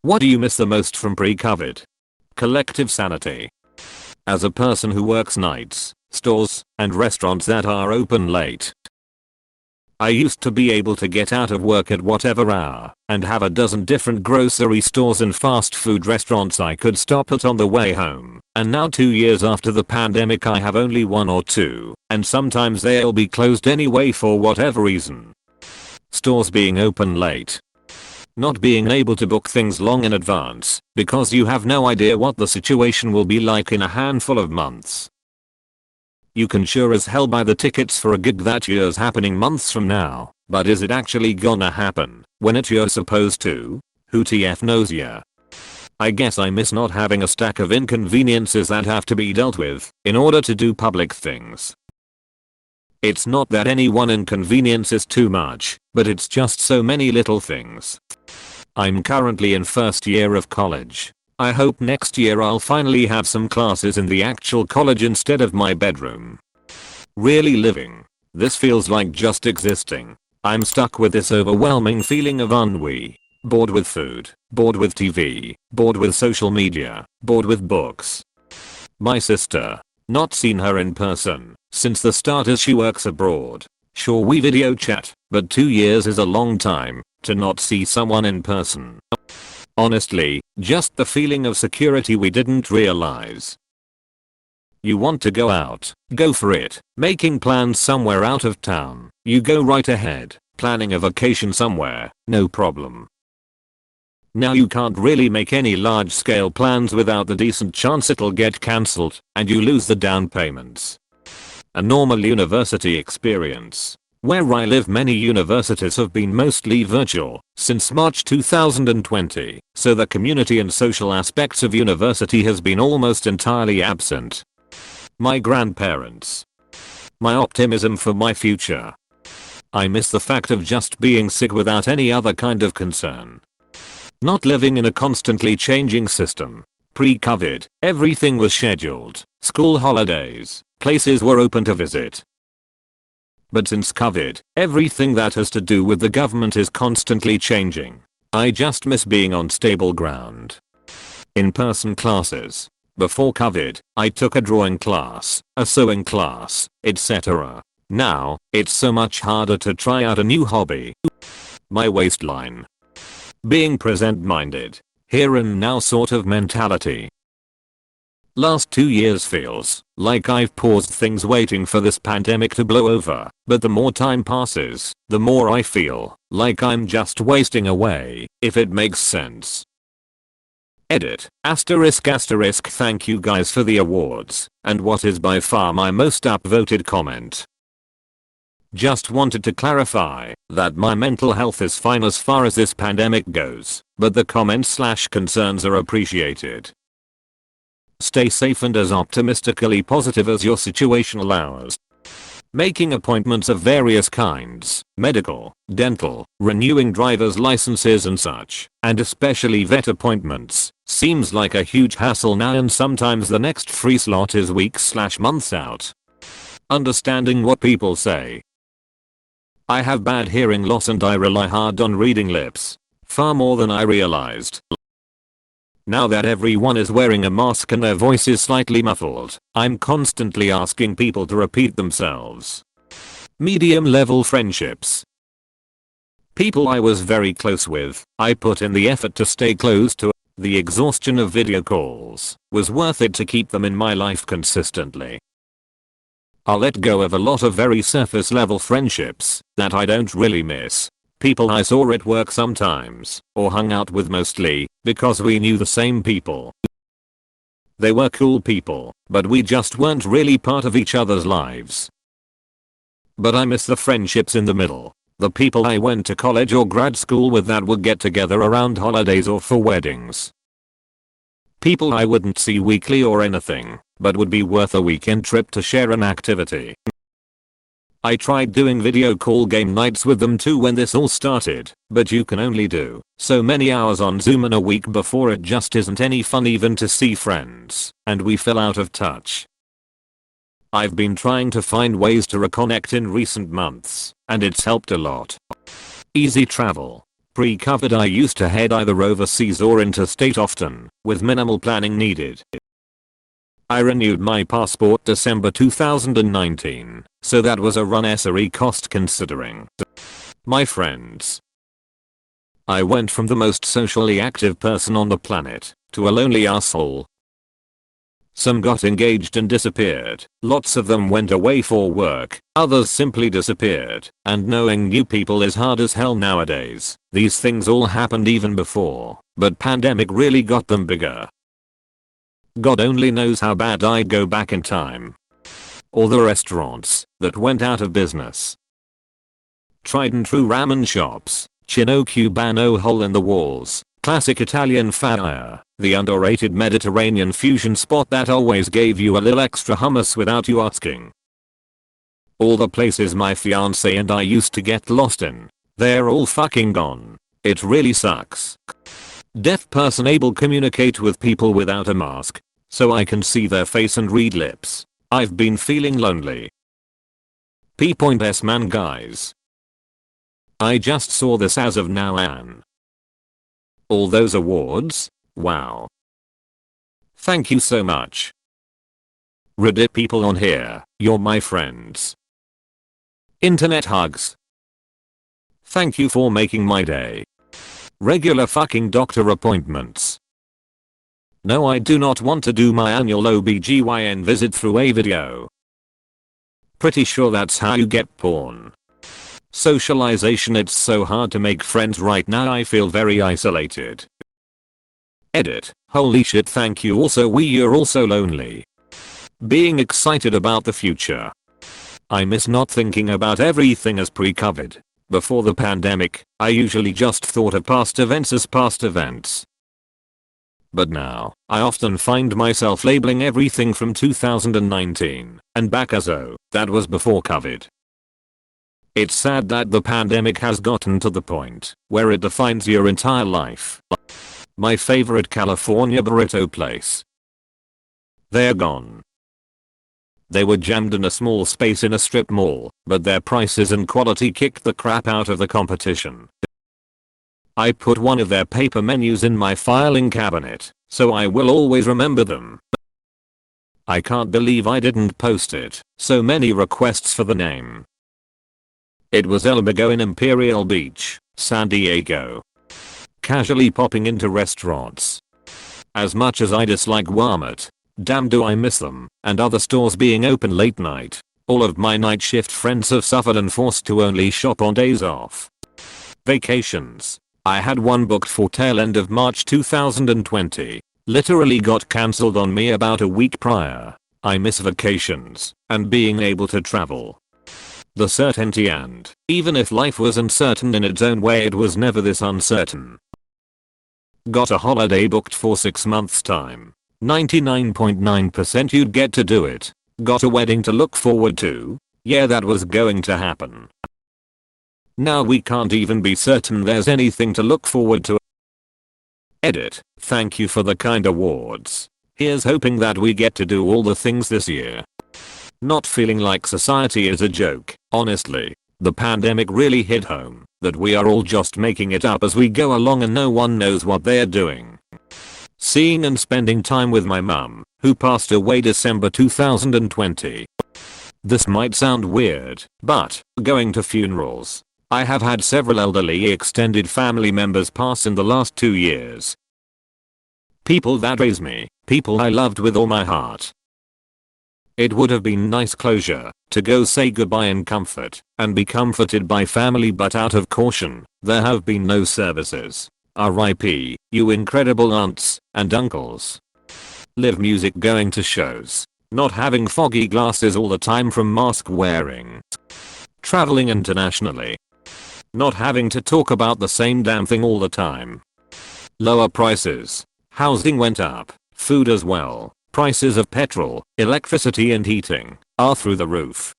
What do you miss the most from pre-COVID? Collective sanity. As a person who works nights, stores, and restaurants that are open late, I used to be able to get out of work at whatever hour and have a dozen different grocery stores and fast food restaurants I could stop at on the way home. And now 2 years after the pandemic I have only one or two, and sometimes they'll be closed anyway for whatever reason. Stores being open late. Not being able to book things long in advance because you have no idea what the situation will be like in a handful of months. You can sure as hell buy the tickets for a gig that year's happening months from now, but is it actually gonna happen when you're supposed to? Who TF knows ya? I guess I miss not having a stack of inconveniences that have to be dealt with in order to do public things. It's not that any one inconvenience is too much, but it's just so many little things. I'm currently in first year of college. I hope next year I'll finally have some classes in the actual college instead of my bedroom. Really living. This feels like just existing. I'm stuck with this overwhelming feeling of ennui. Bored with food, bored with TV, bored with social media, bored with books. My sister. Not seen her in person since the start as she works abroad. Sure we video chat, but 2 years is a long time to not see someone in person. Honestly, just the feeling of security we didn't realize. You want to go out, go for it. Making plans somewhere out of town, you go right ahead. Planning a vacation somewhere, no problem. Now you can't really make any large scale plans without the decent chance it'll get cancelled and you lose the down payments. A normal university experience. Where I live, many universities have been mostly virtual since March 2020, so the community and social aspects of university has been almost entirely absent. My grandparents. My optimism for my future. I miss the fact of just being sick without any other kind of concern. Not living in a constantly changing system. Pre-COVID, everything was scheduled. School holidays, places were open to visit. But since COVID, everything that has to do with the government is constantly changing. I just miss being on stable ground. In-person classes. Before COVID, I took a drawing class, a sewing class, etc. Now, it's so much harder to try out a new hobby. My waistline. Being present-minded, here and now sort of mentality. Last 2 years feels like I've paused things waiting for this pandemic to blow over, but the more time passes, the more I feel like I'm just wasting away, if it makes sense. Edit. Asterisk. Thank you guys for the awards, and what is by far my most upvoted comment. Just wanted to clarify that my mental health is fine as far as this pandemic goes, but the comments/concerns are appreciated. Stay safe and as optimistically positive as your situation allows. Making appointments of various kinds, medical, dental, renewing driver's licenses and such, and especially vet appointments, seems like a huge hassle now, and sometimes the next free slot is weeks/months out. Understanding what people say. I have bad hearing loss and I rely hard on reading lips. Far more than I realized. Now that everyone is wearing a mask and their voice is slightly muffled, I'm constantly asking people to repeat themselves. Medium level friendships. People I was very close with, I put in the effort to stay close to. The exhaustion of video calls was worth it to keep them in my life consistently. I'll let go of a lot of very surface level friendships that I don't really miss. People I saw at work sometimes, or hung out with mostly, because we knew the same people. They were cool people, but we just weren't really part of each other's lives. But I miss the friendships in the middle. The people I went to college or grad school with that would get together around holidays or for weddings. People I wouldn't see weekly or anything, but would be worth a weekend trip to share an activity. I tried doing video call game nights with them too when this all started, but you can only do so many hours on Zoom in a week before it just isn't any fun even to see friends, and we fell out of touch. I've been trying to find ways to reconnect in recent months, and it's helped a lot. Easy travel. Pre-COVID I used to head either overseas or interstate often, with minimal planning needed. I renewed my passport December 2019, so that was a unnecessary cost considering. My friends. I went from the most socially active person on the planet, to a lonely asshole. Some got engaged and disappeared, lots of them went away for work, others simply disappeared, and knowing new people is hard as hell nowadays. These things all happened even before, but pandemic really got them bigger. God only knows how bad I'd go back in time. All the restaurants that went out of business. Tried and true ramen shops, Chino Cubano hole in the walls, classic Italian fire, the underrated Mediterranean fusion spot that always gave you a little extra hummus without you asking. All the places my fiance and I used to get lost in, they're all fucking gone. It really sucks. Deaf person able communicate with people without a mask, so I can see their face and read lips. I've been feeling lonely. P.S. man guys. I just saw this as of now and all those awards? Wow. Thank you so much. Reddit people on here, you're my friends. Internet hugs. Thank you for making my day. Regular fucking doctor appointments. No, I do not want to do my annual OBGYN visit through a video. Pretty sure that's how you get porn. Socialization, it's so hard to make friends right now, I feel very isolated. Edit. Holy shit, thank you also, we're also lonely. Being excited about the future. I miss not thinking about everything as pre-COVID. Before the pandemic, I usually just thought of past events as past events. But now, I often find myself labeling everything from 2019 and back as oh, that was before COVID. It's sad that the pandemic has gotten to the point where it defines your entire life. My favorite California burrito place. They're gone. They were jammed in a small space in a strip mall, but their prices and quality kicked the crap out of the competition. I put one of their paper menus in my filing cabinet, so I will always remember them. I can't believe I didn't post it. So many requests for the name. It was El Bigo in Imperial Beach, San Diego. Casually popping into restaurants. As much as I dislike Walmart, damn do I miss them, and other stores being open late night. All of my night shift friends have suffered and forced to only shop on days off. Vacations. I had one booked for tail end of March 2020. Literally got cancelled on me about a week prior. I miss vacations and being able to travel. The certainty, and even if life was uncertain in its own way, it was never this uncertain. Got a holiday booked for 6 months time. 99.9% you'd get to do it. Got a wedding to look forward to. Yeah, that was going to happen. Now we can't even be certain there's anything to look forward to. Edit. Thank you for the kind awards. Here's hoping that we get to do all the things this year. Not feeling like society is a joke, honestly. The pandemic really hit home that we are all just making it up as we go along and no one knows what they're doing. Seeing and spending time with my mum, who passed away December 2020. This might sound weird, but going to funerals. I have had several elderly extended family members pass in the last 2 years. People that raised me, people I loved with all my heart. It would have been nice closure to go say goodbye in comfort and be comforted by family, but out of caution, there have been no services. RIP, you incredible aunts and uncles. Live music, going to shows. Not having foggy glasses all the time from mask wearing. Traveling internationally. Not having to talk about the same damn thing all the time. Lower prices. Housing went up. Food as well. Prices of petrol, electricity and heating are through the roof.